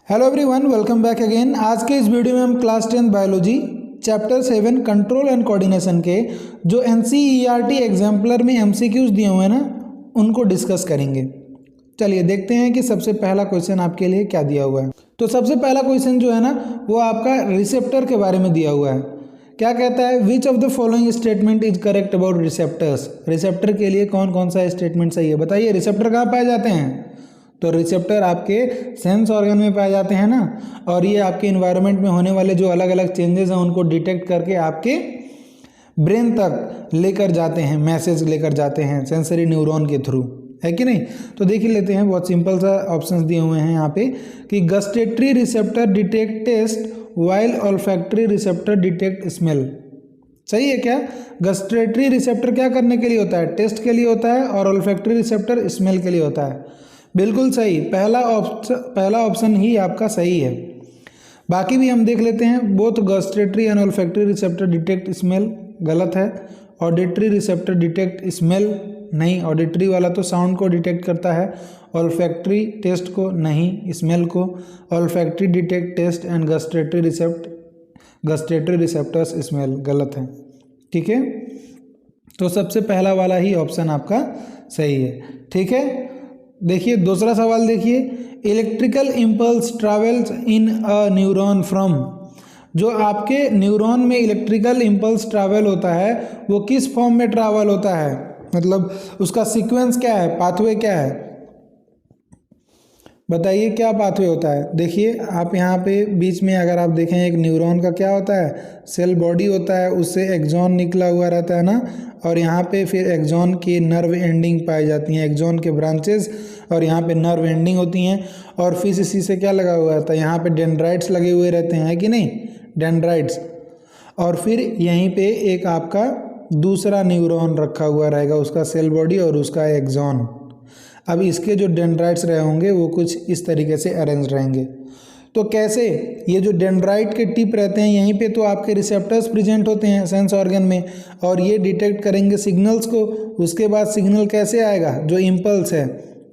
Hello everyone, welcome back again. आज के इस वीडियो में हम class 10 biology chapter 7 control and coordination के जो एनसीईआरटी एग्जाम्पलर में एमसीक्यूज दिए हुए हैं ना, उनको डिस्कस करेंगे। चलिए देखते हैं कि सबसे पहला क्वेश्चन आपके लिए क्या दिया हुआ है। तो सबसे पहला क्वेश्चन जो है ना, वो आपका रिसेप्टर के बारे में दिया हुआ है। क्या कहता है, which of the following statement is correct about receptors. Receptor के लिए कौन कौन सा स्टेटमेंट सही है, बताइए। रिसेप्टर कहाँ पाए जाते हैं? तो रिसेप्टर आपके सेंस ऑर्गन में पाए जाते हैं ना, और ये आपके इन्वायरमेंट में होने वाले जो अलग अलग चेंजेस हैं उनको डिटेक्ट करके आपके ब्रेन तक लेकर जाते हैं, मैसेज लेकर जाते हैं सेंसरी न्यूरॉन के थ्रू, है कि नहीं। तो देख ही लेते हैं, बहुत सिंपल सा ऑप्शंस दिए हुए हैं यहाँ पे कि gustatory receptor detect taste while olfactory receptor detect smell. सही है क्या? गस्टेटरी रिसेप्टर क्या करने के लिए होता है? टेस्ट के लिए होता है, और ऑल्फैक्टरी रिसेप्टर स्मेल के लिए होता है। बिल्कुल सही, पहला ऑप्शन ही आपका सही है। बाकी भी हम देख लेते हैं। Both gustatory and olfactory receptor detect smell, गलत है। ऑडिटरी रिसेप्टर डिटेक्ट स्मेल, नहीं। ऑडिटरी वाला तो साउंड को डिटेक्ट करता है, ऑल्फैक्टरी टेस्ट को नहीं, स्मेल को। Olfactory detect taste and gustatory receptors smell, गलत है। ठीक है, तो सबसे पहला वाला ही ऑप्शन आपका सही है। ठीक है, देखिए दूसरा सवाल देखिए। Electrical impulse travels in a neuron from. जो आपके न्यूरॉन में इलेक्ट्रिकल इम्पल्स ट्रैवल होता है वो किस फॉर्म में ट्रैवल होता है, मतलब उसका सीक्वेंस क्या है, पाथवे क्या है, बताइए क्या पाथवे होता है। देखिए आप यहाँ पे बीच में अगर आप देखें, एक न्यूरॉन का क्या होता है, सेल बॉडी होता है, उससे एक्सॉन निकला हुआ रहता है ना, और यहाँ पे फिर एक्सॉन की नर्व एंडिंग पाई जाती हैं, एक्सॉन के ब्रांचेस, और यहाँ पे नर्व एंडिंग होती हैं। और फिर इसी से क्या लगा हुआ रहता है, यहाँ पे डेंड्राइट्स लगे हुए रहते हैं, है कि नहीं, डेंड्राइट्स। और फिर यहीं पे एक आपका दूसरा न्यूरॉन रखा हुआ रहेगा, उसका सेल बॉडी और उसका एक्सॉन। अब इसके जो डेंड्राइट्स रहे होंगे वो कुछ इस तरीके से अरेंज रहेंगे। तो कैसे, ये जो डेंड्राइट के टिप रहते हैं यहीं पे तो आपके रिसेप्टर्स प्रेजेंट होते हैं सेंस ऑर्गन में, और ये डिटेक्ट करेंगे सिग्नल्स को। उसके बाद सिग्नल कैसे आएगा, जो इम्पल्स है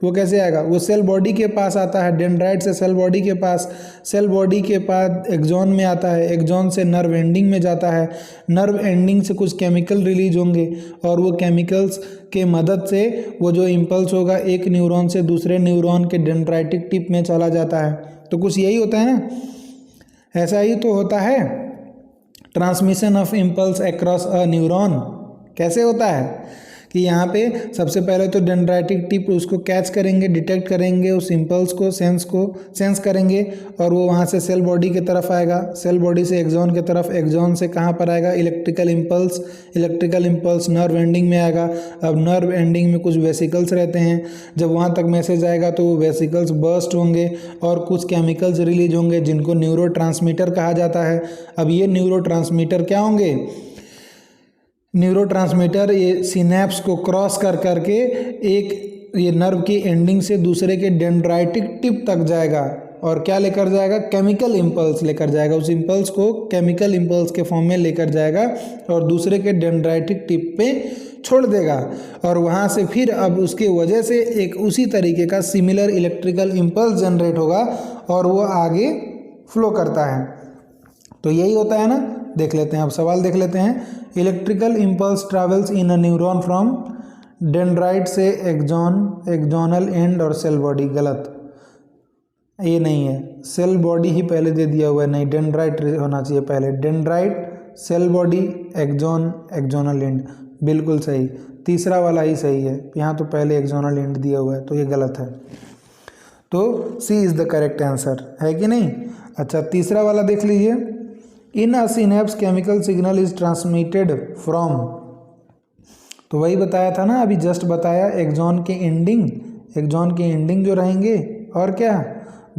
वो कैसे आएगा, वो सेल बॉडी के पास आता है, डेंड्राइट से सेल बॉडी के पास, सेल बॉडी के पास एक्सॉन में आता है, एक्सॉन से नर्व एंडिंग में जाता है, नर्व एंडिंग से कुछ केमिकल रिलीज होंगे, और वो केमिकल्स के मदद से वो जो इम्पल्स होगा एक न्यूरॉन से दूसरे न्यूरॉन के डेंड्राइटिक टिप में चला जाता है। तो कुछ यही होता है ना, ऐसा ही तो होता है transmission of impulse across a neuron. कैसे होता है कि यहाँ पे सबसे पहले तो डेंड्राइटिक टिप उसको कैच करेंगे, डिटेक्ट करेंगे, उस इम्पल्स को सेंस करेंगे, और वो वहाँ से सेल बॉडी की तरफ आएगा, सेल बॉडी से एक्सॉन की तरफ, एक्सॉन से कहाँ पर आएगा, इलेक्ट्रिकल इम्पल्स नर्व एंडिंग में आएगा। अब नर्व एंडिंग में कुछ वेसिकल्स रहते हैं, जब वहाँ तक मैसेज आएगा तो वो वेसिकल्स बर्स्ट होंगे और कुछ केमिकल्स रिलीज होंगे जिनको न्यूरोट्रांसमीटर कहा जाता है। अब ये न्यूरोट्रांसमीटर क्या होंगे, न्यूरोट्रांसमीटर ये सिनेप्स को क्रॉस कर करके एक ये नर्व की एंडिंग से दूसरे के डेंड्राइटिक टिप तक जाएगा, और क्या लेकर जाएगा, केमिकल इम्पल्स लेकर जाएगा। उस इम्पल्स को केमिकल इम्पल्स के फॉर्म में लेकर जाएगा और दूसरे के डेंड्राइटिक टिप पे छोड़ देगा, और वहाँ से फिर अब उसके वजह से एक उसी तरीके का सिमिलर इलेक्ट्रिकल इम्पल्स जनरेट होगा और वो आगे फ्लो करता है। तो यही होता है ना। देख लेते हैं, अब सवाल देख लेते हैं। Electrical impulse travels in a neuron from dendrite से एक्सॉनल एंड और सेल बॉडी, गलत, ये नहीं है। सेल बॉडी ही पहले दे दिया हुआ है, नहीं, डेंड्राइट होना चाहिए पहले, डेंड्राइट, सेल बॉडी, एक्सॉनल एंड, बिल्कुल सही। तीसरा वाला ही सही है, यहाँ तो पहले एक्सॉनल एंड दिया हुआ है, तो ये गलत है। तो C is the correct answer, है कि नहीं। अच्छा, तीसरा वाला देख लीजिए। In a synapse chemical signal is transmitted from. तो वही बताया था ना, अभी जस्ट बताया, एक्सॉन के एंडिंग जो रहेंगे, और क्या,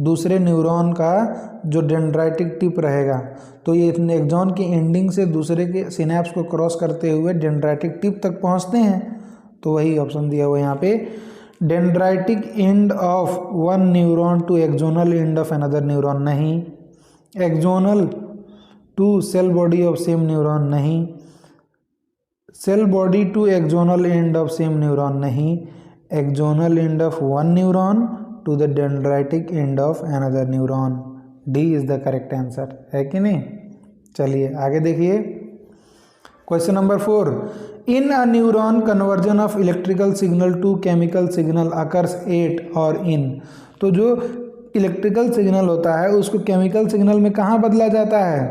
दूसरे न्यूरॉन का जो डेंड्राइटिक टिप रहेगा। तो ये एक्सॉन की एंडिंग से दूसरे के सिनेप्स को क्रॉस करते हुए डेंड्राइटिक टिप तक पहुंचते हैं। तो वही ऑप्शन दिया हुआ यहाँ पे, dendritic end of one neuron to axonal end of another neuron, नहीं। Axonal to cell body of same neuron, नहीं। Cell body to axonal end of same neuron, नहीं। Axonal end of one neuron to the dendritic end of another neuron. D is the correct answer, है कि नहीं। चलिए आगे देखिए, question number 4, in a neuron conversion of electrical signal to chemical signal occurs at और इन। तो जो electrical signal होता है उसको केमिकल सिग्नल में कहाँ बदला जाता है,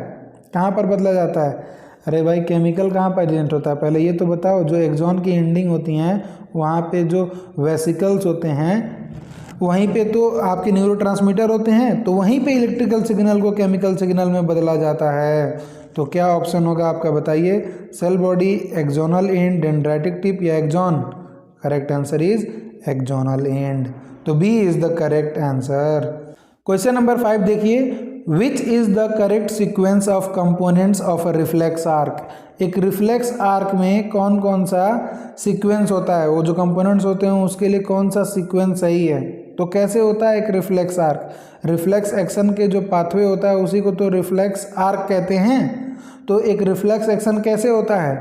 कहाँ पर बदला जाता है। अरे भाई केमिकल कहाँ प्रेजेंट होता है, पहले ये तो बताओ। जो एक्सॉन की एंडिंग होती हैं वहाँ पे जो वेसिकल्स होते हैं वहीं पे तो आपके न्यूरोट्रांसमीटर होते हैं, तो वहीं पे इलेक्ट्रिकल सिग्नल को केमिकल सिग्नल में बदला जाता है। तो क्या ऑप्शन होगा आपका, बताइए। Cell body, axonal end, dendritic tip या axon. Correct answer is axonal end, तो B is the correct answer. Question number 5 देखिए, which is the correct sequence of components of a reflex arc. एक reflex arc में कौन कौन सा sequence होता है, वो जो कंपोनेंट्स होते हैं उसके लिए कौन सा सीक्वेंस सही है। तो कैसे होता है एक रिफ्लेक्स आर्क, रिफ्लेक्स एक्शन के जो पाथवे होता है उसी को तो रिफ्लेक्स आर्क कहते हैं। तो एक रिफ्लेक्स एक्शन कैसे होता है,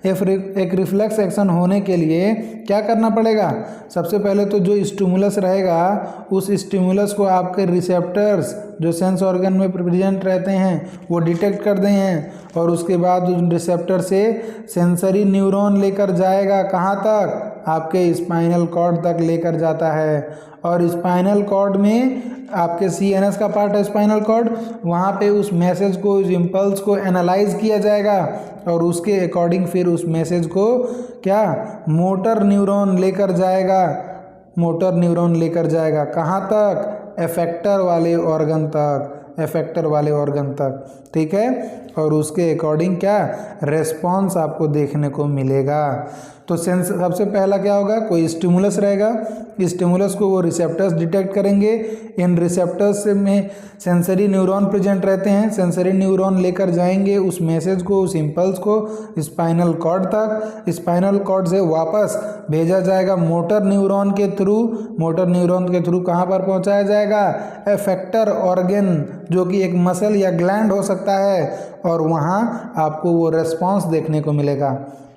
एक रिफ्लेक्स एक्शन होने के लिए क्या करना पड़ेगा। सबसे पहले तो जो स्टिमुलस रहेगा उस स्टिमुलस को आपके रिसेप्टर्स जो सेंस ऑर्गन में प्रेजेंट रहते हैं वो डिटेक्ट कर दें हैं, और उसके बाद उस रिसेप्टर से सेंसरी न्यूरॉन लेकर जाएगा कहाँ तक, आपके स्पाइनल कॉर्ड तक लेकर जाता है। और स्पाइनल कॉर्ड में आपके CNS का पार्ट है स्पाइनल कॉर्ड, वहाँ पे उस मैसेज को, उस इम्पल्स को एनालाइज किया जाएगा और उसके अकॉर्डिंग फिर उस मैसेज को क्या मोटर न्यूरॉन लेकर जाएगा, मोटर न्यूरॉन लेकर जाएगा कहाँ तक, एफेक्टर वाले ऑर्गन तक, एफेक्टर वाले ऑर्गन तक, ठीक है। और उसके अकॉर्डिंग क्या रेस्पॉन्स आपको देखने को मिलेगा। तो सबसे पहला क्या होगा, कोई स्टिमुलस रहेगा, स्टिमुलस को वो रिसेप्टर्स डिटेक्ट करेंगे, इन रिसेप्टर्स में सेंसरी न्यूरॉन प्रेजेंट रहते हैं, सेंसरी न्यूरॉन लेकर जाएंगे उस मैसेज को, उस इम्पल्स को स्पाइनल कॉर्ड तक, स्पाइनल कॉर्ड से वापस भेजा जाएगा मोटर न्यूरॉन के थ्रू, मोटर न्यूरॉन के थ्रू कहाँ पर पहुँचाया जाएगा, एफेक्टर ऑर्गन जो कि एक मसल या ग्लैंड हो सकता है, और वहाँ आपको वो रेस्पॉन्स देखने को मिलेगा।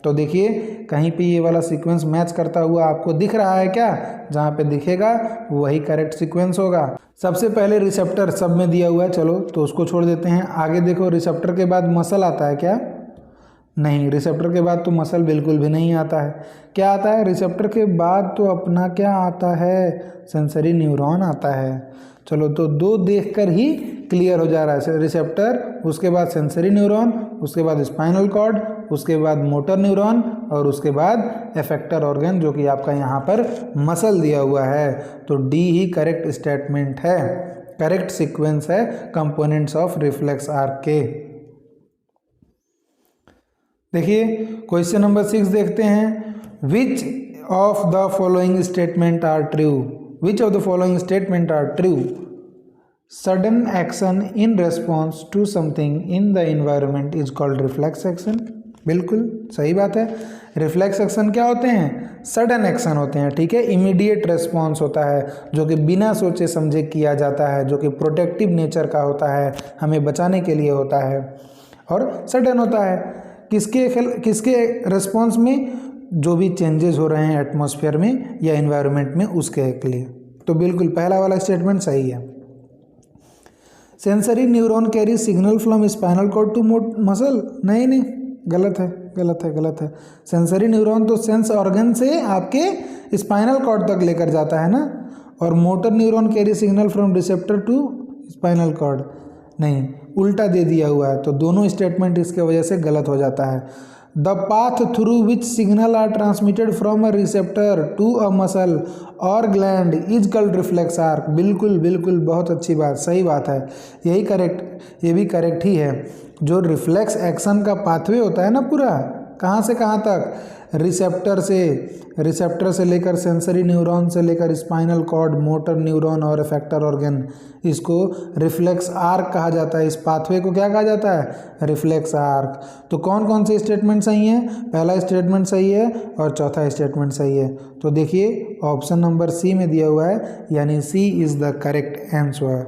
तो देखिए कहीं पे ये वाला सीक्वेंस मैच करता हुआ आपको दिख रहा है क्या, जहाँ पे दिखेगा वही करेक्ट सीक्वेंस होगा। सबसे पहले रिसेप्टर सब में दिया हुआ है, चलो तो उसको छोड़ देते हैं। आगे देखो, रिसेप्टर के बाद मसल आता है क्या, नहीं, रिसेप्टर के बाद तो मसल बिल्कुल भी नहीं आता है। क्या आता है रिसेप्टर के बाद, तो अपना क्या आता है, सेंसरी न्यूरॉन आता है। चलो तो दो देखकर ही क्लियर हो जा रहा है, रिसेप्टर, उसके बाद सेंसरी न्यूरॉन, उसके बाद स्पाइनल कॉर्ड, उसके बाद मोटर न्यूरॉन, और उसके बाद एफेक्टर ऑर्गन जो कि आपका यहाँ पर मसल दिया हुआ है। तो डी ही करेक्ट स्टेटमेंट है, करेक्ट सीक्वेंस है कंपोनेंट्स ऑफ रिफ्लेक्स आर्क के। देखिए क्वेश्चन नंबर 6 देखते हैं, which of the following statement are true, which of the following statement are true. Sudden action in response to something in the environment is called reflex action. बिल्कुल सही बात है। Reflex action क्या होते हैं, sudden action होते हैं, ठीक है। इमीडिएट रेस्पॉन्स होता है जो कि बिना सोचे समझे किया जाता है, जो कि प्रोटेक्टिव नेचर का होता है, हमें बचाने के लिए होता है, और सडन होता है किसके रेस्पॉन्स में, जो भी चेंजेस हो रहे हैं एटमॉस्फेयर में या एनवायरनमेंट में उसके लिए। तो बिल्कुल पहला वाला स्टेटमेंट सही है। Sensory neuron carry signal from spinal cord to muscle, नहीं नहीं, गलत है, गलत है, गलत है। सेंसरी न्यूरॉन तो सेंस ऑर्गन से आपके स्पाइनल कॉर्ड तक लेकर जाता है ना, और motor neuron carry signal from receptor to spinal cord, नहीं, उल्टा दे दिया हुआ है। तो दोनों स्टेटमेंट इसके वजह से गलत हो जाता है। The path through which signal are transmitted from a receptor to a muscle और gland is called reflex arc. बिल्कुल बिल्कुल, बहुत अच्छी बात, सही बात है, यही करेक्ट, ये भी करेक्ट ही है। जो रिफ्लेक्स एक्शन का पाथवे होता है ना पूरा, कहाँ से कहाँ तक, रिसेप्टर से लेकर सेंसरी न्यूरॉन से लेकर स्पाइनल कॉर्ड, मोटर न्यूरॉन और एफेक्टर ऑर्गन, इसको रिफ्लेक्स आर्क कहा जाता है। इस पाथवे को क्या कहा जाता है, रिफ्लेक्स आर्क। तो कौन कौन से स्टेटमेंट सही हैं, पहला स्टेटमेंट सही है और चौथा स्टेटमेंट सही है। तो देखिए ऑप्शन नंबर सी में दिया हुआ है, यानी C is the correct answer.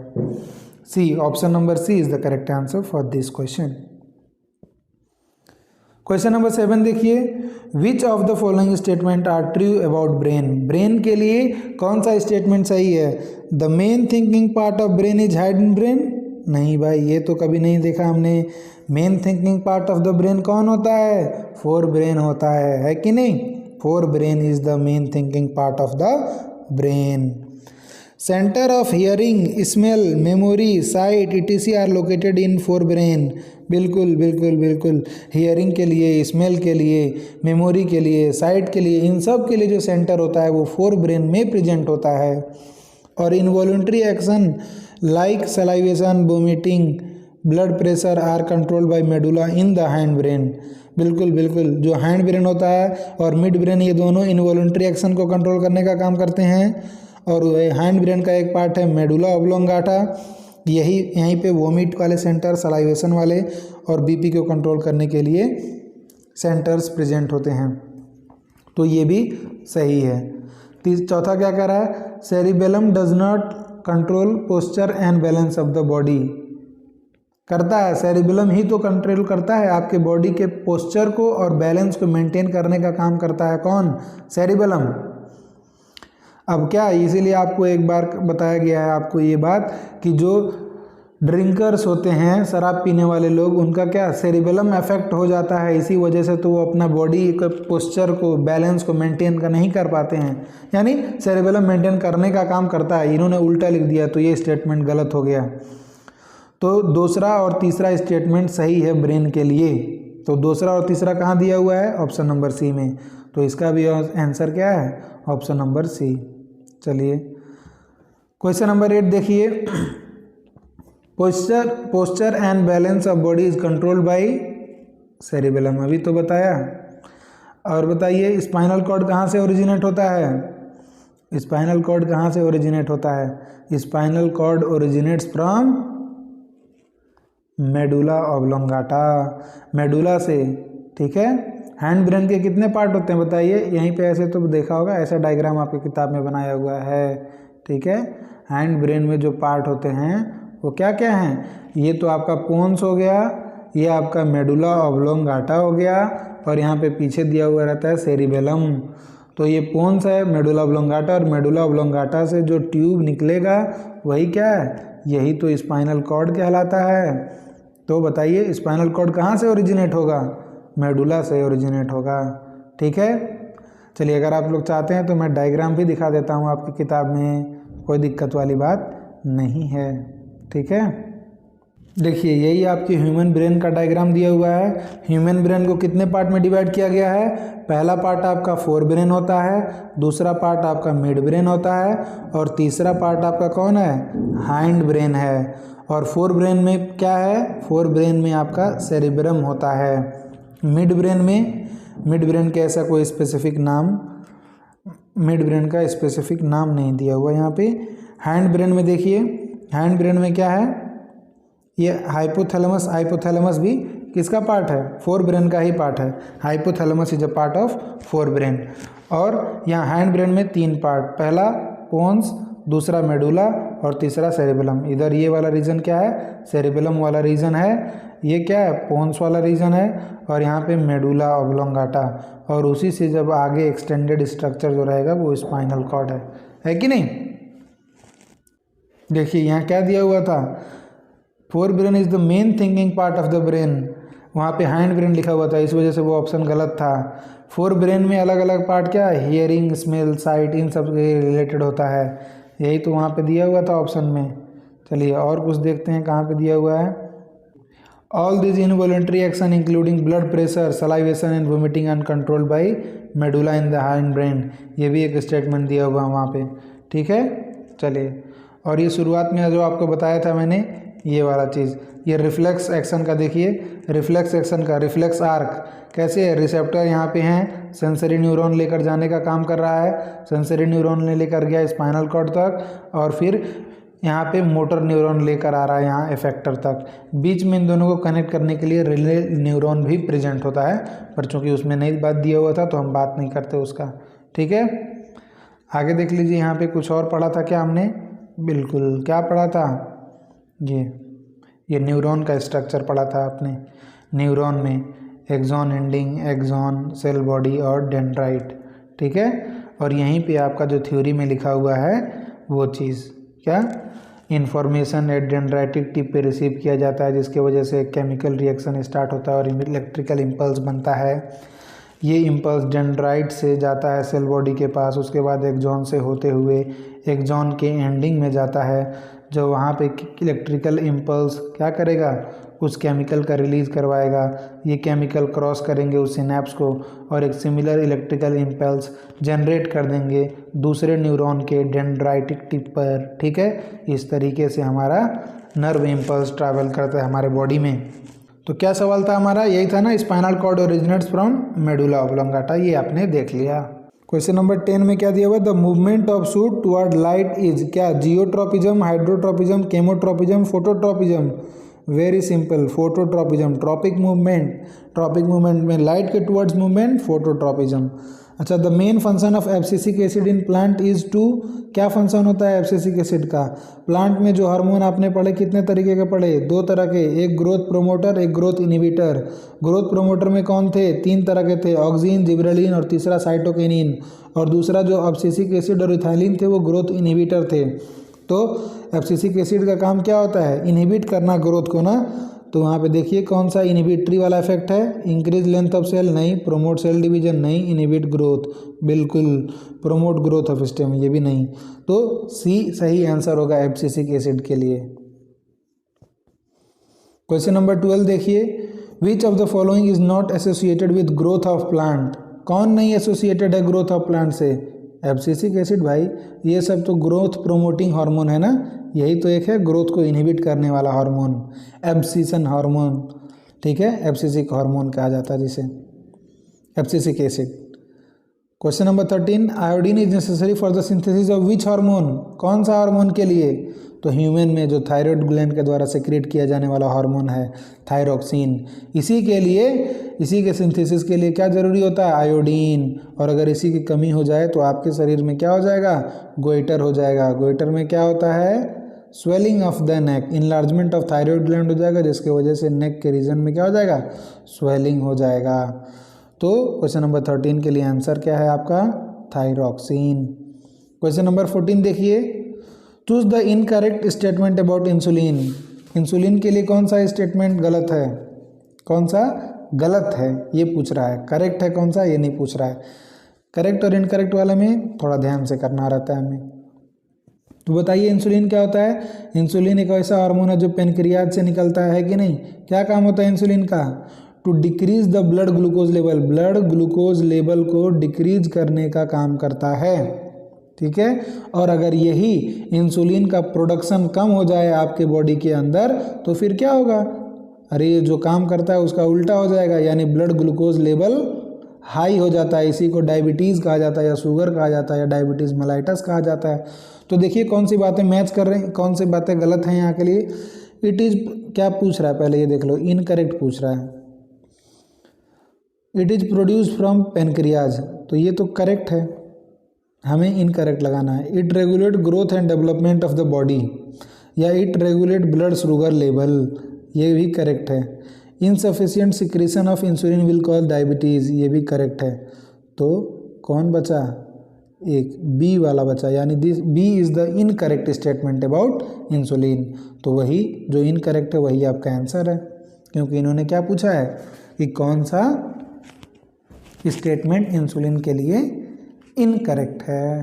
C, option number C is the correct answer for this question. Question number 7 देखिए, which of the following statement are true about brain. Brain के लिए कौन सा स्टेटमेंट सही है, the main thinking part of brain is hidden brain, नहीं भाई ये तो कभी नहीं देखा हमने। Main thinking part of the brain कौन होता है? फोर ब्रेन होता है कि नहीं? Forebrain is the main thinking part of the brain. Centre of hearing, smell, memory, sight etc are located in forebrain. बिल्कुल बिल्कुल बिल्कुल, हियरिंग के लिए, स्मेल के लिए, मेमोरी के लिए, साइट के लिए, इन सब के लिए जो सेंटर होता है वो फोर ब्रेन में प्रेजेंट होता है। और involuntary action like salivation, vomiting, blood pressure are controlled by medulla in the hindbrain. बिल्कुल बिल्कुल, जो हैंड ब्रेन होता है और मिड ब्रेन ये दोनों इनवॉल्यूंटरी एक्शन को कंट्रोल करने का काम करते हैं। और हैंड ब्रेन का एक पार्ट है मेडुला ऑब्लोंगाटा, यहीं पे वोमिट वाले सेंटर, सलाइवेशन वाले और बीपी को कंट्रोल करने के लिए सेंटर्स प्रेजेंट होते हैं। तो ये भी सही है। चौथा क्या कह रहा है? Cerebellum does not control posture and balance of the body. करता है, सेरिबेलम ही तो कंट्रोल करता है आपके बॉडी के पोस्चर को और बैलेंस को मेंटेन करने का काम करता है। कौन? सेरिबेलम। अब क्या, इसीलिए आपको एक बार बताया गया है आपको ये बात कि जो ड्रिंकर्स होते हैं, शराब पीने वाले लोग, उनका क्या सेरिबेलम अफेक्ट हो जाता है, इसी वजह से तो वो अपना बॉडी के पोस्चर को, बैलेंस को मेंटेन कर नहीं कर पाते हैं। यानी सेरिबेलम मेंटेन करने का काम करता है, इन्होंने उल्टा लिख दिया तो ये स्टेटमेंट गलत हो गया। तो दूसरा और तीसरा स्टेटमेंट सही है ब्रेन के लिए। तो दूसरा और तीसरा कहाँ दिया हुआ है? ऑप्शन नंबर सी में। तो इसका भी आंसर क्या है? Option number C. चलिए क्वेश्चन नंबर 8 देखिए। Posture and balance of body is controlled by cerebellum, अभी तो बताया। और बताइए स्पाइनल कॉर्ड कहाँ से ओरिजिनेट होता है? स्पाइनल कॉर्ड कहाँ से ओरिजिनेट होता है? Spinal cord originates from medulla oblongata, medulla से। ठीक है। हैंड ब्रेन के कितने पार्ट होते हैं बताइए? यहीं पे ऐसे तो देखा होगा, ऐसा डायग्राम आपकी किताब में बनाया हुआ है। ठीक है। हैंड ब्रेन में जो पार्ट होते हैं वो क्या क्या हैं? ये तो आपका पोन्स हो गया, ये आपका मेडुला ऑब्लोंगाटा हो गया, और यहाँ पे पीछे दिया हुआ रहता है सेरिबेलम। तो ये पोन्स है, मेडुला ऑब्लोंगाटा, और मेडुला ऑब्लोंगाटा से जो ट्यूब निकलेगा वही क्या है? यही तो स्पाइनल कॉर्ड कहलाता है। तो बताइए स्पाइनल कॉर्ड कहाँ से ओरिजिनेट होगा? मेडुला से ओरिजिनेट होगा। ठीक है। चलिए अगर आप लोग चाहते हैं तो मैं डायग्राम भी दिखा देता हूँ आपकी किताब में, कोई दिक्कत वाली बात नहीं है। ठीक है। देखिए यही आपकी ह्यूमन ब्रेन का डायग्राम दिया हुआ है। ह्यूमन ब्रेन को कितने पार्ट में डिवाइड किया गया है? पहला पार्ट आपका फोर ब्रेन होता है, दूसरा पार्ट आपका मिड ब्रेन होता है, और तीसरा पार्ट आपका कौन है? हाइंड ब्रेन है। और फोर ब्रेन में क्या है? फोर ब्रेन में आपका सेरिब्रम होता है। मिड ब्रेन के ऐसा कोई स्पेसिफिक नाम, मिड ब्रेन का स्पेसिफिक नाम नहीं दिया हुआ यहाँ पे। हैंड ब्रेन में देखिए, हैंड ब्रेन में क्या है? ये हाइपोथैलेमस, हाइपोथैलेमस भी किसका पार्ट है? फोर ब्रेन का ही पार्ट है। Hypothalamus is a part of fore brain. और यहाँ हैंड ब्रेन में तीन पार्ट, पहला पोन्स, दूसरा मेडुला और तीसरा सेरिबेलम। इधर ये वाला रीजन क्या है? सेरिबेलम वाला रीजन है। ये क्या है? पोन्स वाला रीजन है। और यहाँ पे मेडुला ऑब्लोंगाटा, और उसी से जब आगे एक्सटेंडेड स्ट्रक्चर जो रहेगा वो स्पाइनल कॉर्ड है कि नहीं? देखिए यहाँ क्या दिया हुआ था? Fore brain is the main thinking part of the brain, वहाँ पे हैंड ब्रेन लिखा हुआ था, इस वजह से वो ऑप्शन गलत था। फोर ब्रेन में अलग अलग पार्ट क्या है? हियरिंग, स्मेल, साइट, इन सब से रिलेटेड होता है। यही तो वहाँ पे दिया हुआ था ऑप्शन में। चलिए और कुछ देखते हैं कहाँ पे दिया हुआ है। All this involuntary action including blood pressure, salivation and vomiting and controlled by medulla in the hind brain, ये भी एक स्टेटमेंट दिया हुआ है वहाँ पे। ठीक है। चलिए और ये शुरुआत में जो आपको बताया था मैंने, ये वाला चीज़, ये रिफ्लेक्स एक्शन का देखिए, रिफ्लेक्स एक्शन का रिफ्लेक्स आर्क कैसे है? रिसेप्टर यहाँ पे हैं, सेंसरी न्यूरॉन लेकर जाने का काम कर रहा है, सेंसरी न्यूरॉन ने लेकर गया स्पाइनल कॉर्ड तक, और फिर यहाँ पे मोटर न्यूरॉन लेकर आ रहा है यहाँ इफेक्टर तक। बीच में इन दोनों को कनेक्ट करने के लिए रिले न्यूरॉन भी प्रेजेंट होता है, पर चूँकि उसमें नई बात दिया हुआ था तो हम बात नहीं करते उसका। ठीक है। आगे देख लीजिए, यहाँ पे कुछ और पढ़ा था क्या हमने? बिल्कुल, क्या पढ़ा था? ये न्यूरॉन का स्ट्रक्चर पढ़ा था आपने। न्यूरॉन में axon ending, axon, cell body और डेंड्राइट। ठीक है। और यहीं पे आपका जो थ्योरी में लिखा हुआ है वो चीज़। क्या इन्फॉर्मेशन डेंड्राइटिक टिप पे रिसीव किया जाता है, जिसके वजह से केमिकल रिएक्शन स्टार्ट होता है और इलेक्ट्रिकल इम्पल्स बनता है। ये इम्पल्स डेंड्राइट से जाता है सेल बॉडी के पास, उसके बाद एक्सॉन से होते हुए एक्सॉन के एंडिंग में जाता है, जो वहाँ पे इलेक्ट्रिकल इम्पल्स क्या करेगा, कुछ केमिकल का रिलीज़ करवाएगा। ये केमिकल क्रॉस करेंगे उस सिनेप्स को और एक सिमिलर इलेक्ट्रिकल इम्पल्स जनरेट कर देंगे दूसरे न्यूरॉन के डेंड्राइटिक टिप पर। ठीक है, इस तरीके से हमारा नर्व इम्पल्स ट्रैवल करता है हमारे बॉडी में। तो क्या सवाल था हमारा, यही था ना, spinal cord originates from medulla oblongata, ये आपने देख लिया। क्वेश्चन नंबर 10 में क्या दिया हुआ, the movement of shoot toward light is क्या, geotropism, hydrotropism, chemotropism, phototropism. Very simple, phototropism. Tropic movement में लाइट के टुवर्ड्स मूवमेंट फोटोट्रोपिज्म। अच्छा, the main function of abscisic acid in plant is to, क्या function होता है abscisic acid का। Plant में जो हार्मोन आपने पढ़े कितने तरीके के पढ़े, 2 तरह के, एक ग्रोथ प्रोमोटर एक ग्रोथ इनहिबिटर। ग्रोथ प्रोमोटर में कौन थे, 3 तरह के थे, ऑक्सिन, जिबरेलिन और तीसरा साइटोकिनिन। और दूसरा जो एब्सिसिक एसिड और इथाइलिन थे वो ग्रोथ इनहिबिटर थे। तो एब्सिसिक एसिड का काम क्या होता है, इनहिबिट करना ग्रोथ को ना। तो वहाँ पे देखिए कौन सा इनहिबिटरी वाला इफेक्ट है, इंक्रीज लेंथ ऑफ सेल नहीं, प्रोमोट सेल डिवीजन नहीं, इनहिबिट ग्रोथ बिल्कुल, प्रोमोट ग्रोथ ऑफ स्टेम ये भी नहीं। तो सी सही आंसर होगा एब्सिसिक एसिड के लिए। क्वेश्चन नंबर 12 देखिए, which of the following is not associated with growth of plant. कौन नहीं एसोसिएटेड है ग्रोथ ऑफ प्लांट से, एब्सिसिक एसिड भाई। ये सब तो ग्रोथ प्रोमोटिंग हार्मोन है ना, यही तो एक है ग्रोथ को इनहिबिट करने वाला हार्मोन, एब्सिसन हार्मोन। ठीक है, एब्सिसिक हार्मोन कहा जाता है जिसे, abscisic acid. Question number 13, iodine is necessary for the synthesis of which hormone. कौन सा हार्मोन के लिए, तो ह्यूमन में जो थायराइड ग्लैंड के द्वारा सेक्रेट किया जाने वाला हार्मोन है थायरोक्सिन, इसी के लिए, इसी के सिंथेसिस के लिए क्या ज़रूरी होता है, आयोडीन। और अगर इसी की कमी हो जाए तो आपके शरीर में क्या हो जाएगा, गोइटर हो जाएगा। गोइटर में क्या होता है, swelling of the neck, enlargement of thyroid gland हो जाएगा, जिसके वजह से नेक के रीजन में क्या हो जाएगा, स्वेलिंग हो जाएगा। तो क्वेश्चन नंबर 13 के लिए आंसर क्या है आपका, थायरोक्सिन। क्वेश्चन नंबर 14 देखिए, choose the incorrect statement about insulin. Insulin के लिए कौन सा स्टेटमेंट गलत है, कौन सा गलत है ये पूछ रहा है, करेक्ट है कौन सा ये नहीं पूछ रहा है। करेक्ट और इनकरेक्ट वाले में थोड़ा ध्यान से करना रहता है हमें। तो बताइए इंसुलिन क्या होता है। इंसुलिन एक ऐसा हार्मोन है जो पेनक्रियाज से निकलता है कि नहीं। क्या काम होता है इंसुलिन का, to decrease the blood glucose level, blood glucose level को डिक्रीज करने का काम करता है। ठीक है, और अगर यही इंसुलिन का प्रोडक्शन कम हो जाए आपके बॉडी के अंदर तो फिर क्या होगा, अरे ये जो काम करता है उसका उल्टा हो जाएगा, यानी ब्लड ग्लूकोज लेवल हाई हो जाता है। इसी को डायबिटीज़ कहा जाता है या शुगर कहा जाता है या डायबिटीज़ मेलाइटस कहा जाता है। तो देखिए कौन सी बातें मैच कर रहे हैं, कौन सी बातें गलत हैं यहाँ के लिए। इट इज़ क्या पूछ रहा है, पहले ये देख लो, इनकरेक्ट पूछ रहा है। It is produce from pancreas, तो ये तो करेक्ट है, हमें इनकरेक्ट लगाना है। It regulate growth and development of the body, या it regulate blood sugar level, ये भी करेक्ट है। Insufficient secretion of insulin will cause diabetes, ये भी करेक्ट है। तो कौन बचा, एक बी वाला बचा, यानी this B is the incorrect statement about insulin. तो वही जो इनकरेक्ट है वही आपका आंसर है, क्योंकि इन्होंने क्या पूछा है कि कौन सा स्टेटमेंट इंसुलिन के लिए इनकरेक्ट है।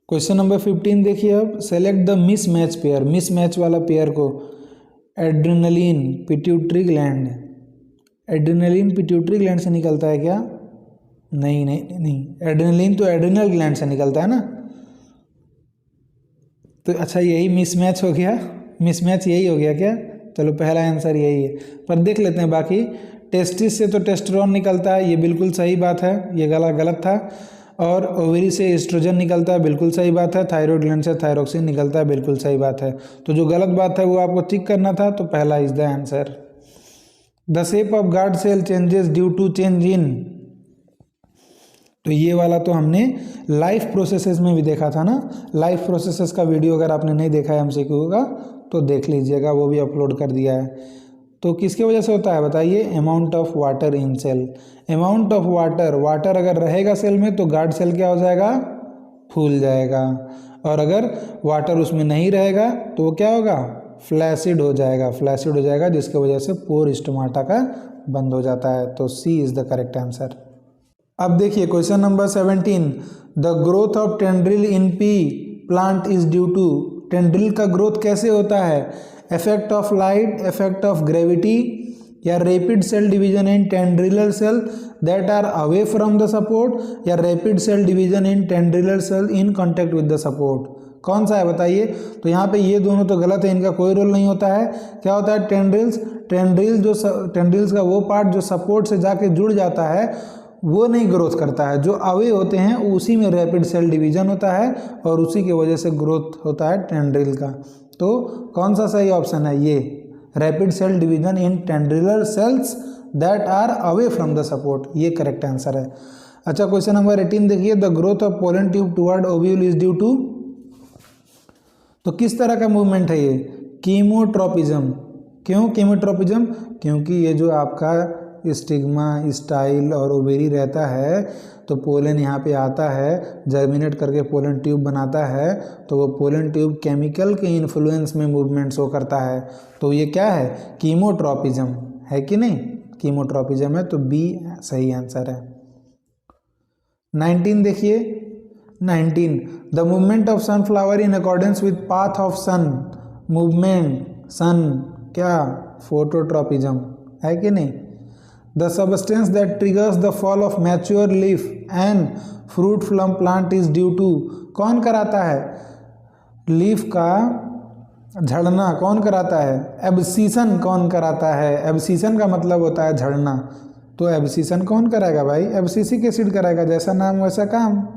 क्वेश्चन नंबर 15 देखिए, अब select the mismatch pair. Mismatch वाला पेयर को, adrenaline pituitary gland, adrenaline pituitary gland से निकलता है क्या, नहीं नहीं नहीं, एड्रेनलिन तो एड्रेनल ग्लैंड से निकलता है ना। तो अच्छा यही मिसमैच हो गया, मिसमैच यही हो गया क्या, चलो पहला आंसर यही है। पर देख लेते हैं बाकी, टेस्टिस से तो टेस्टोस्टेरोन निकलता है, ये बिल्कुल सही बात है, ये गलत था। और ओवरी से एस्ट्रोजन निकलता है, बिल्कुल सही बात है। थायराइड ग्लैंड से थायरोक्सिन निकलता है, बिल्कुल सही बात है। तो जो गलत बात है वो आपको ठीक करना था, तो पहला is the answer. The shape of guard cell changes due to change in, तो ये वाला तो हमने लाइफ प्रोसेसेस में भी देखा था ना। लाइफ प्रोसेसेस का वीडियो अगर आपने नहीं देखा है एमसीक्यू का तो देख लीजिएगा, वो भी अपलोड कर दिया है। तो किसके वजह से होता है बताइए, amount of water in cell. Amount of water, water अगर रहेगा सेल में तो गार्ड सेल क्या हो जाएगा, फूल जाएगा। और अगर वाटर उसमें नहीं रहेगा तो वो क्या होगा, फ्लैसिड हो जाएगा, फ्लैसिड हो जाएगा, जिसकी वजह से पोर स्टोमाटा का बंद हो जाता है। तो C is the correct answer. अब देखिए question number 17, the growth of tendril in pea plant is due to, tendril का ग्रोथ कैसे होता है, effect of light, effect of gravity, या rapid cell division in tendrillar cell that are away from the support, या rapid cell division in tendrillar cell in contact with the support, कौन सा है बताइए। तो यहाँ पे ये दोनों तो गलत है, इनका कोई रोल नहीं होता है। क्या होता है, टेंड्रिल्स का वो पार्ट जो सपोर्ट से जाके जुड़ जाता है वो नहीं ग्रोथ करता है, जो अवे होते हैं उसी में रैपिड सेल डिवीजन होता है और उसी की वजह से ग्रोथ होता है टेंड्रिल का। तो कौन सा सही ऑप्शन है, ये rapid cell division in tendrillar cells that are away from the support, ये करेक्ट आंसर है। अच्छा क्वेश्चन नंबर 18 देखिए, the growth of pollen tube toward ovule is due to, तो किस तरह का मूवमेंट है ये, कीमोट्रोपिज्म। क्यों कीमोट्रोपिज्म, क्योंकि ये जो आपका स्टिग्मा, स्टाइल और ओवेरी रहता है तो पोलन यहाँ पे आता है, जर्मिनेट करके पोलन ट्यूब बनाता है, तो वो पोलन ट्यूब केमिकल के इन्फ्लुएंस में मूवमेंट शो करता है। तो ये क्या है, कीमोट्रोपिज्म है कि नहीं, कीमोट्रोपिज्म है, तो बी सही आंसर है। 19 देखिए, 19 the movement of sunflower in accordance with path of sun, movement sun क्या, फोटोट्रोपिज्म है कि नहीं। The substance that triggers the fall of mature leaf and fruit from plant is due to, कौन कराता है, लीफ का झड़ना कौन कराता है, एब्सीसन कौन कराता है, एब्सीसन का मतलब होता है झड़ना, तो एब्सीसन कौन कराएगा भाई, एब्सिसिक एसिड कराएगा, जैसा नाम वैसा काम,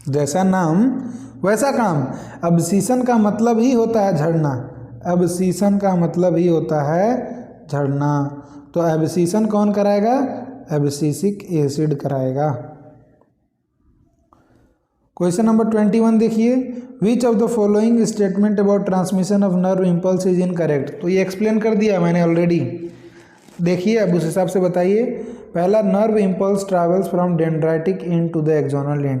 जैसा नाम वैसा काम। एब्सीसन का मतलब ही होता है झड़ना, एब्सीसन का मतलब ही होता है झड़ना, तो एब्सीसन कौन कराएगा, एब्सिसिक एसिड कराएगा। क्वेश्चन नंबर 21 देखिए, which of the following statement about transmission of nerve impulse is incorrect, तो ये एक्सप्लेन कर दिया मैंने ऑलरेडी, देखिए अब उस हिसाब से बताइए। पहला, nerve impulse travels from dendritic end to the axonal end,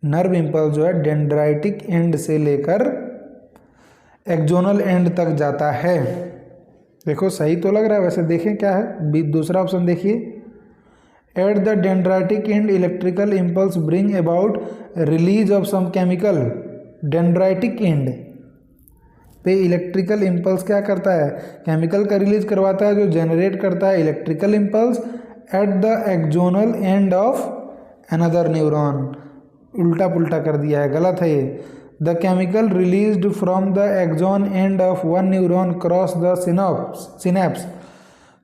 nerve impulse जो है डेंड्राइटिक एंड से लेकर एक्सोनल एंड तक जाता है। देखो सही तो लग रहा है वैसे, देखें क्या है, दूसरा ऑप्शन देखिए, at the dendritic end electrical impulse bring about release of some chemical, dendritic end पे इलेक्ट्रिकल इम्पल्स क्या करता है, केमिकल का रिलीज करवाता है जो जनरेट करता है electrical impulse at the axonal end of another neuron, उल्टा पुल्टा कर दिया है, गलत है ये। The chemical released from the axon end of one neuron cross the synapse,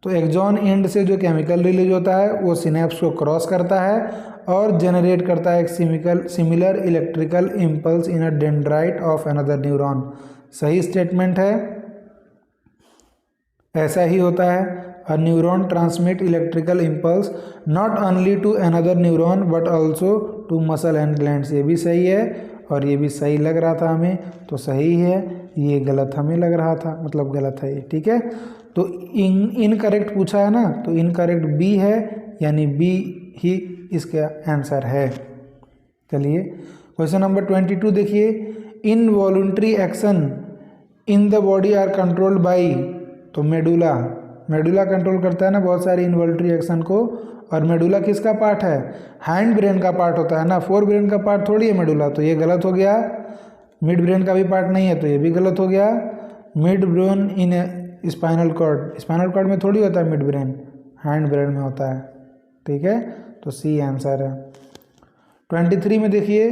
तो एक्सॉन एंड से जो केमिकल रिलीज होता है वो सिनेप्स को क्रॉस करता है और जनरेट करता है एक similar electrical impulse in a dendrite of another neuron, सही स्टेटमेंट है, ऐसा ही होता है। A neuron transmit electrical impulse not only to another neuron but also to muscle and glands, ये भी सही है और ये भी सही लग रहा था हमें, तो सही है, ये गलत हमें लग रहा था, मतलब गलत है ये, ठीक है। तो इनकरेक्ट पूछा है ना, तो इनकरेक्ट बी है, यानी बी ही इसका आंसर है। चलिए क्वेश्चन नंबर 22 देखिए, involuntary action in the body are controlled by, तो मेडुला, मेडुला कंट्रोल करता है ना बहुत सारी इनवॉलुंटरी एक्शन को, और मेडुला किसका पार्ट है, हैंड ब्रेन का पार्ट होता है ना, फोर ब्रेन का पार्ट थोड़ी है मेडुला, तो ये गलत हो गया। मिड ब्रेन का भी पार्ट नहीं है तो ये भी गलत हो गया। Midbrain in spinal cord, spinal cord में थोड़ी होता है मिड ब्रेन, हैंड ब्रेन में होता है, ठीक है, तो सी आंसर है। 23 में देखिए,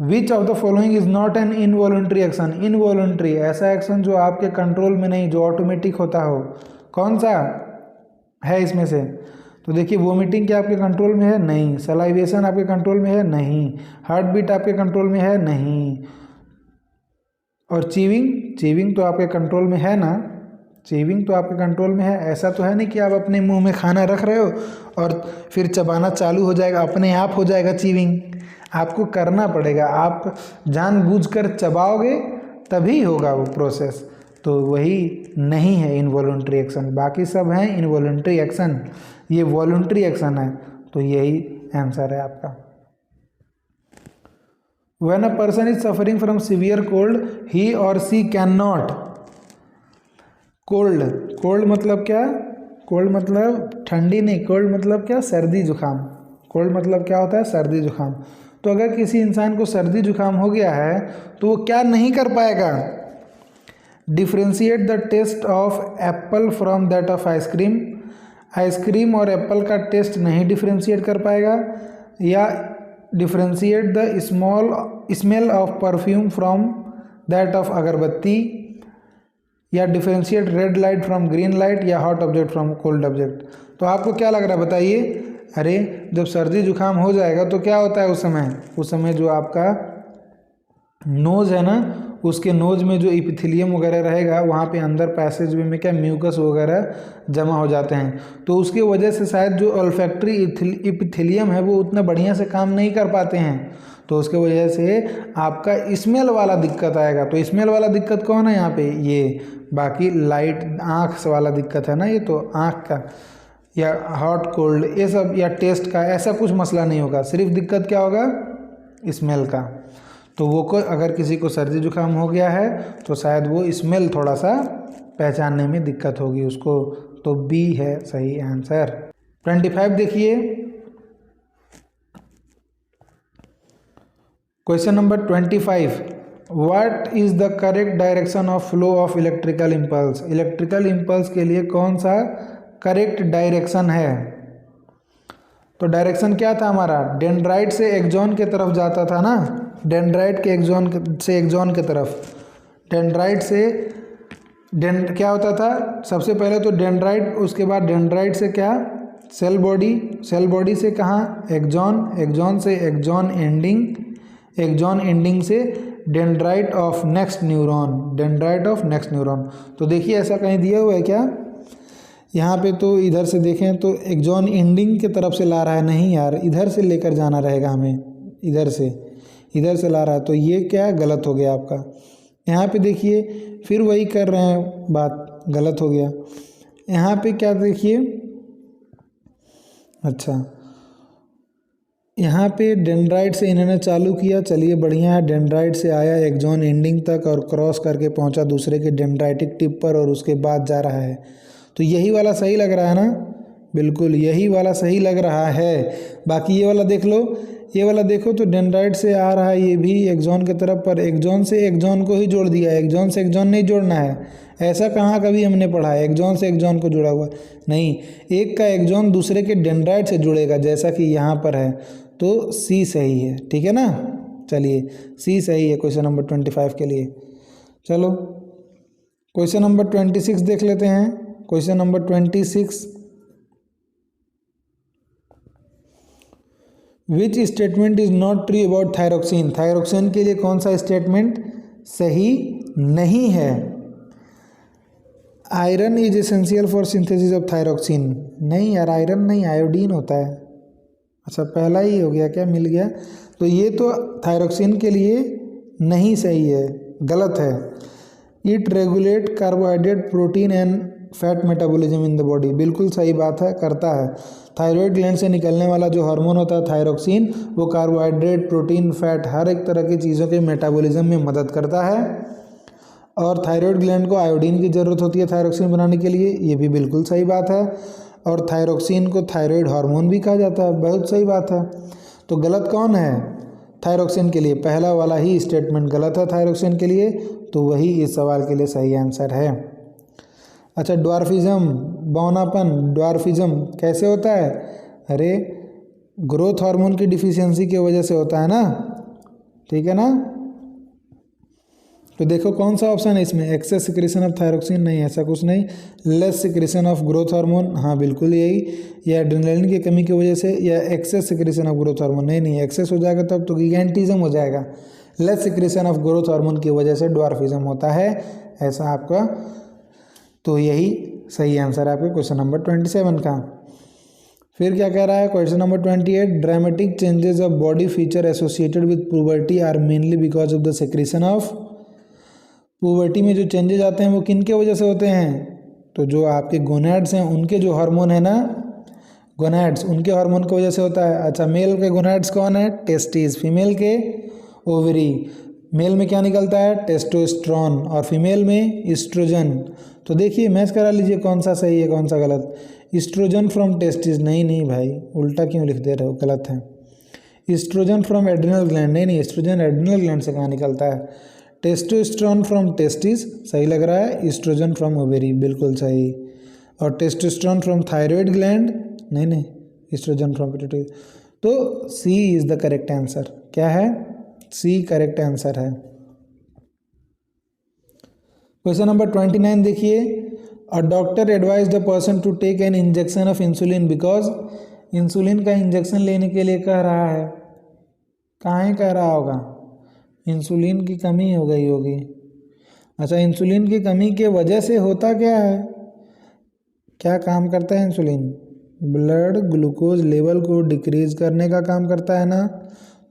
which of the following is not an involuntary action, involuntary ऐसा एक्शन जो आपके कंट्रोल में नहीं, जो ऑटोमेटिक होता हो, कौन सा है इसमें से, तो देखिए वोमिटिंग क्या आपके कंट्रोल में है, नहीं, सलाइवेशन आपके कंट्रोल में है, नहीं, हार्ट बीट आपके कंट्रोल में है, नहीं, और चीविंग तो आपके कंट्रोल में है ना, चीविंग तो आपके कंट्रोल में है, ऐसा तो है नहीं कि आप अपने मुंह में खाना रख रहे हो और फिर चबाना चालू हो जाएगा, अपने आप हो जाएगा चीविंग, आपको करना पड़ेगा, आप जानबूझकर चबाओगे तभी होगा वो प्रोसेस, तो वही नहीं है इनवॉलुंटरी एक्शन, बाकी सब हैं इनवॉलुंटरी एक्शन, ये वॉलुंटरी एक्शन है, तो यही आंसर है आपका। When a person is suffering from severe cold he और she can not. Cold, cold मतलब क्या? कोल्ड मतलब ठंडी नहीं, कोल्ड मतलब क्या? सर्दी जुकाम। कोल्ड मतलब क्या होता है? सर्दी जुकाम। तो अगर किसी इंसान को सर्दी जुकाम हो गया है तो वो क्या नहीं कर पाएगा? Differentiate the taste of apple from that of ice cream. Ice cream और एप्पल का टेस्ट नहीं डिफ्रेंशिएट कर पाएगा। या differentiate the smell of perfume from that of agarbatti. या differentiate red light from green light, या hot object from cold object. तो आपको क्या लग रहा है बताइए? अरे जब सर्दी जुकाम हो जाएगा तो क्या होता है उस समय? उस समय जो आपका नोज़ है ना, उसके नोज़ में जो इपिथेलियम वगैरह रहेगा वहाँ पे अंदर पैसेज में क्या म्यूकस वगैरह जमा हो जाते हैं, तो उसकी वजह से शायद जो ऑल्फैक्टरी इपिथेलियम है वो उतना बढ़िया से काम नहीं कर पाते हैं, तो उसके वजह से आपका स्मेल वाला दिक्कत आएगा। तो स्मेल वाला दिक्कत कौन है यहाँ पे? ये। बाकी लाइट आँख वाला दिक्कत है ना, ये तो आँख का या हॉट कोल्ड ये सब या टेस्ट का ऐसा कुछ मसला नहीं होगा, सिर्फ दिक्कत क्या होगा? स्मेल का। तो वो को अगर किसी को सर्दी जुकाम हो गया है तो शायद वो स्मेल थोड़ा सा पहचानने में दिक्कत होगी उसको। तो बी है सही आंसर। 25 देखिए, question number 25, what is the correct direction of flow of electrical impulse. Electrical impulse के लिए कौन सा करेक्ट डायरेक्शन है? तो डायरेक्शन क्या था हमारा? डेंड्राइट से एक्सॉन के तरफ जाता था ना, डेंड्राइट के एक्सॉन से एक्सॉन के तरफ। डेंड्राइट से क्या होता था? सबसे पहले तो डेंड्राइट, उसके बाद डेंड्राइट से क्या? सेल बॉडी, सेल बॉडी से कहाँ? एक्सॉन, एक्सॉन से एक्सॉन एंडिंग, एक्सॉन एंडिंग से dendrite of next neuron, dendrite of next neuron. तो देखिए ऐसा कहीं दिया हुआ है क्या? यहाँ पे तो इधर से देखें तो एक्सॉन एंडिंग की तरफ से ला रहा है, नहीं यार इधर से लेकर जाना रहेगा हमें, इधर से ला रहा है, तो ये क्या गलत हो गया आपका। यहाँ पे देखिए फिर वही कर रहे हैं बात, गलत हो गया। यहाँ पे क्या देखिए, अच्छा यहाँ पे डेंड्राइट से इन्होंने चालू किया, चलिए बढ़िया है, डेंड्राइट से आया एक्सॉन एंडिंग तक और क्रॉस करके पहुँचा दूसरे के डेंड्राइटिक टिप पर और उसके बाद जा रहा है। तो यही वाला सही लग रहा है ना? बिल्कुल यही वाला सही लग रहा है। बाकी ये वाला देख लो, ये वाला देखो तो डेंड्राइट से आ रहा है ये भी एक्सॉन की तरफ, पर एक्सॉन से एक्सॉन को ही जोड़ दिया है, एक्सॉन से एक्सॉन नहीं जोड़ना है। ऐसा कहाँ कभी हमने पढ़ा है एक्सॉन से एक्सॉन को जुड़ा हुआ? नहीं, एक का एक्सॉन दूसरे के डेंड्राइट से जुड़ेगा जैसा कि यहाँ पर है। तो सी सही है, ठीक है ना? चलिए सी सही है क्वेश्चन नंबर 25 के लिए। चलो क्वेश्चन नंबर 26 देख लेते हैं। Question number 26, which statement is not true about thyroxine. Thyroxine के लिए कौन सा स्टेटमेंट सही नहीं है? Iron is essential for synthesis of thyroxine. नहीं यार, आयरन नहीं, आयोडीन होता है। अच्छा पहला ही हो गया क्या, मिल गया। तो ये तो थायरोक्सिन के लिए नहीं सही है, गलत है। It regulate carbohydrate protein and fat metabolism in the body, बिल्कुल सही बात है, करता है। थायराइड ग्लैंड से निकलने वाला जो हार्मोन होता है थायरोक्सिन, वो कार्बोहाइड्रेट प्रोटीन फैट हर एक तरह की चीज़ों के मेटाबॉलिज्म में मदद करता है। और थायराइड ग्लैंड को आयोडीन की ज़रूरत होती है थायरोक्सिन बनाने के लिए, ये भी बिल्कुल सही बात है। और थायरोक्सिन को थायराइड हार्मोन भी कहा जाता है, बहुत सही बात है। तो गलत कौन है थायरोक्सिन के लिए? पहला वाला ही स्टेटमेंट गलत है थायरोक्सिन के लिए, तो वही इस सवाल के लिए सही आंसर है। अच्छा ड्वार्फिज्म, बौनापन, ड्वार्फिज्म कैसे होता है? अरे ग्रोथ हार्मोन की डिफिशियंसी की वजह से होता है ना, ठीक है ना? तो देखो कौन सा ऑप्शन है इसमें, एक्सेस सिक्रेशन ऑफ थायरोक्सिन, नहीं ऐसा कुछ नहीं। Less secretion of growth hormone, हाँ बिल्कुल यही। या एड्रेनलिन की कमी की वजह से, या excess secretion of growth hormone, नहीं एक्सेस हो जाएगा तब तो गिगैंटिज्म हो जाएगा। Less secretion of growth hormone की वजह से ड्वार्फिज्म होता है, ऐसा आपका। तो यही सही आंसर है आपके क्वेश्चन नंबर 27 का। फिर क्या कह रहा है question number 28, dramatic changes of body feature associated with puberty are mainly because of the secretion of. Puberty में जो चेंजेस आते हैं वो किन के वजह से होते हैं? तो जो आपके गोनैड्स हैं उनके जो हार्मोन है ना, गोनैड्स, उनके हार्मोन की वजह से होता है। अच्छा मेल के गोनैड्स कौन है? टेस्टिस। फीमेल के ओवरी। मेल में क्या निकलता है? टेस्टोस्टेरोन, और फीमेल में ईस्ट्रोजन। तो देखिए मैच करा लीजिए कौन सा सही है कौन सा गलत। ईस्ट्रोजन फ्रॉम टेस्टिस, नहीं भाई उल्टा क्यों लिख दे रहे हो, गलत है। ईस्ट्रोजन फ्रॉम एड्रिनल ग्लैंड, नहीं ईस्ट्रोजन एड्रिनल ग्लैंड से कहाँ निकलता है। टेस्टोस्टेरोन फ्रॉम टेस्टिस सही लग रहा है, ईस्ट्रोजन फ्रॉम ओवेरी बिल्कुल सही। और टेस्टोस्टेरोन फ्रॉम थायराइड ग्लैंड, नहीं ईस्ट्रोजन फ्रॉम पिट्यूटरी। तो C is the correct answer. क्या है? सी करेक्ट आंसर है। क्वेश्चन नंबर 29 देखिए, a doctor advise the person to take an injection of insulin because, insulin का इंजेक्शन लेने के लिए कह रहा है, काहे कह रहा होगा? इंसुलिन की कमी हो गई होगी। अच्छा, इंसुलिन की कमी के वजह से होता क्या है, क्या काम करता है इंसुलिन? ब्लड ग्लूकोज लेवल को डिक्रीज करने का काम करता है ना।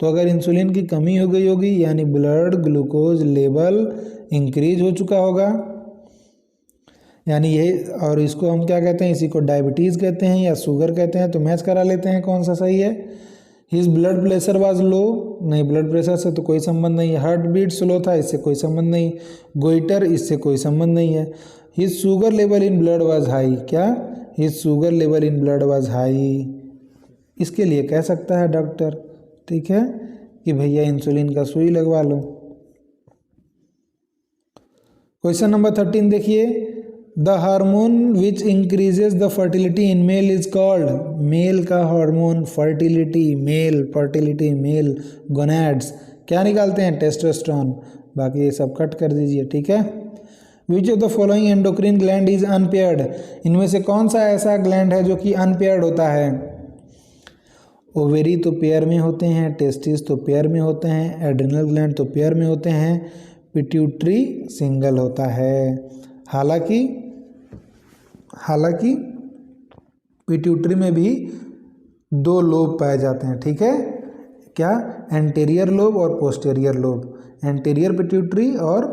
तो अगर इंसुलिन की कमी हो गई होगी यानी ब्लड ग्लूकोज लेवल इंक्रीज हो चुका होगा, यानी ये, और इसको हम क्या कहते हैं, इसी को डायबिटीज़ कहते हैं या शुगर कहते हैं। तो मैच करा लेते हैं कौन सा सही है। His blood pressure was low, नहीं ब्लड प्रेशर से तो कोई संबंध नहीं है। हार्ट बीट स्लो था, इससे कोई संबंध नहीं। गोइटर, इससे कोई संबंध नहीं है। His sugar level in blood was high, क्या? His sugar level in blood was high, इसके लिए कह सकता है डॉक्टर, ठीक है, कि भैया इंसुलिन का सुई लगवा लो। क्वेश्चन नंबर 13 देखिए, the hormone which increases the fertility in male is called, male का हार्मोन फर्टिलिटी, मेल गोनैड्स, क्या निकालते हैं? टेस्टोस्टेरोन। बाकी ये सब कट कर दीजिए, ठीक है। Which of the following endocrine gland is unpaired, इनमें से कौन सा ऐसा ग्लैंड है जो कि अनपेयर्ड होता है? ओवेरी तो पेयर में होते हैं, टेस्टिस तो पेयर में होते हैं, एड्रिनल ग्लैंड तो पेयर में होते हैं, पिट्यूटरी सिंगल होता है। हालांकि पिट्यूटरी में भी 2 लोब पाए जाते हैं, ठीक है, क्या? एंटीरियर लोब और पोस्टीरियर लोब, एंटीरियर पिट्यूटरी और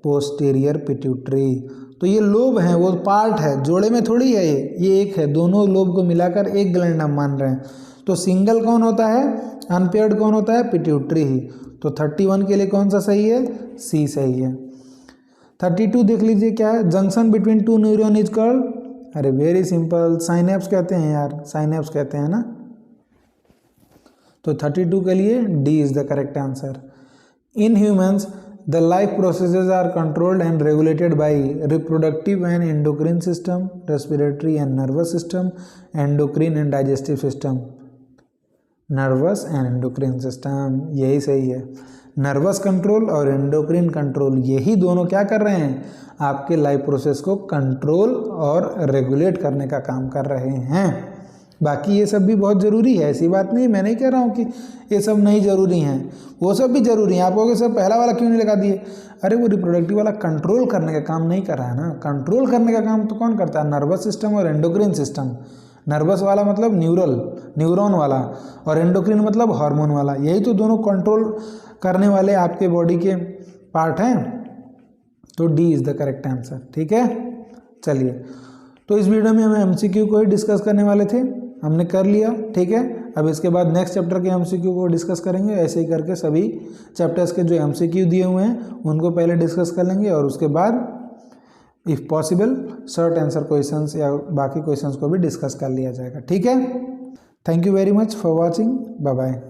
पोस्टीरियर पिट्यूटरी। तो ये लोब हैं, वो पार्ट है, जोड़े में थोड़ी है ये एक है, दोनों लोब को मिलाकर एक ग्लैंड हम मान रहे हैं। तो सिंगल कौन होता है, अनपेयर्ड कौन होता है? पिट्यूटरी ही। तो 31 के लिए कौन सा सही है? सी सही है। 32 देख लीजिए क्या है, junction between 2 neuron is called, अरे वेरी सिंपल, साइनेप्स कहते हैं यार, साइनेप्स कहते हैं ना। तो 32 के लिए D is the correct answer. In humans the life processes are controlled and regulated by reproductive and endocrine system, respiratory and nervous system, endocrine and digestive system, nervous and endocrine system, यही सही है। Nervous control और endocrine control, यही दोनों क्या कर रहे हैं? आपके लाइफ प्रोसेस को कंट्रोल और रेगुलेट करने का काम कर रहे हैं। बाकी ये सब भी बहुत ज़रूरी है, ऐसी बात नहीं, मैं नहीं कह रहा हूँ कि ये सब नहीं ज़रूरी हैं, वो सब भी ज़रूरी हैं। आप कहोगे सर पहला वाला क्यों नहीं लगा दिए? अरे वो रिप्रोडक्टिव वाला कंट्रोल करने का काम नहीं कर रहा है ना, कंट्रोल करने का काम तो कौन करता है? नर्वस सिस्टम और एंडोक्रिन सिस्टम। नर्वस वाला मतलब न्यूरॉन वाला, और एंडोक्रिन मतलब हार्मोन वाला, यही तो दोनों कंट्रोल करने वाले आपके बॉडी के पार्ट हैं। तो D is the correct answer, ठीक है। चलिए, तो इस वीडियो में हम एमसीक्यू को ही डिस्कस करने वाले थे, हमने कर लिया, ठीक है। अब इसके बाद नेक्स्ट चैप्टर के एमसीक्यू को डिस्कस करेंगे, ऐसे ही करके सभी चैप्टर्स के जो एमसीक्यू दिए हुए हैं उनको पहले डिस्कस कर लेंगे, और उसके बाद if possible short answer questions या बाकी क्वेश्चंस को भी डिस्कस कर लिया जाएगा, ठीक है। Thank you very much for watching, bye bye.